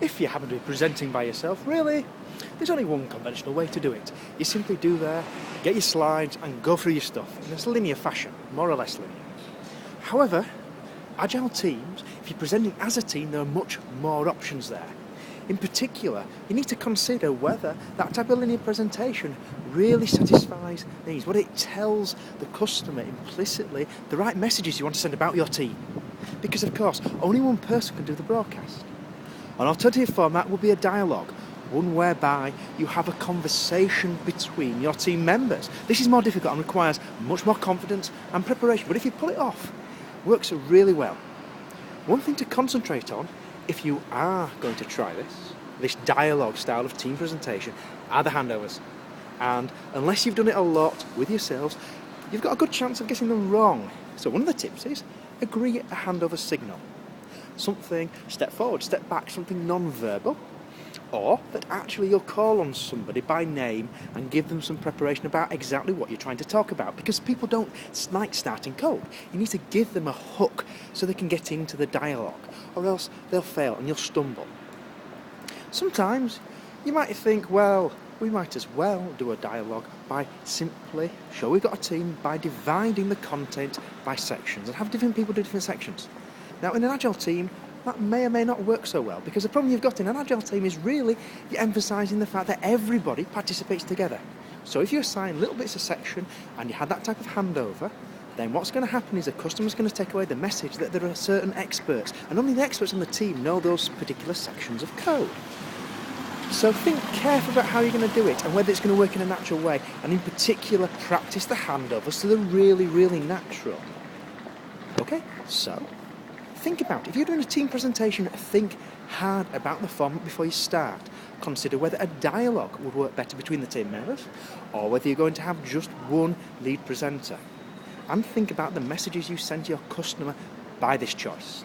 If you happen to be presenting by yourself, really, there's only one conventional way to do it. You simply do there, get your slides and go through your stuff in this linear fashion, more or less linear. However, Agile teams, if you're presenting as a team, there are much more options there. In particular, you need to consider whether that type of linear presentation really satisfies needs, whether it tells the customer implicitly the right messages you want to send about your team. Because of course, only one person can do the broadcast. An alternative format would be a dialogue, one whereby you have a conversation between your team members. This is more difficult and requires much more confidence and preparation, but if you pull it off, it works really well. One thing to concentrate on, if you are going to try this dialogue style of team presentation, are the handovers. And unless you've done it a lot with yourselves, you've got a good chance of getting them wrong. So one of the tips is agree a handover signal. Something step forward, step back, something non-verbal, or that actually you'll call on somebody by name and give them some preparation about exactly what you're trying to talk about, because people don't like starting cold. You need to give them a hook so they can get into the dialogue, or else they'll fail and you'll stumble. Sometimes you might think, well, we might as well do a dialogue by simply, sure, we've got a team, by dividing the content by sections and have different people do different sections. Now, in an Agile team, that may or may not work so well, because the problem you've got in an Agile team is really you're emphasising the fact that everybody participates together. So if you assign little bits of section and you had that type of handover, then what's going to happen is the customer's going to take away the message that there are certain experts, and only the experts on the team know those particular sections of code. So think carefully about how you're going to do it and whether it's going to work in a natural way, and in particular practice the handovers so they're really, really natural. Okay, so think about it. If you're doing a team presentation, think hard about the format before you start. Consider whether a dialogue would work better between the team members, or whether you're going to have just one lead presenter. And think about the messages you send to your customer by this choice.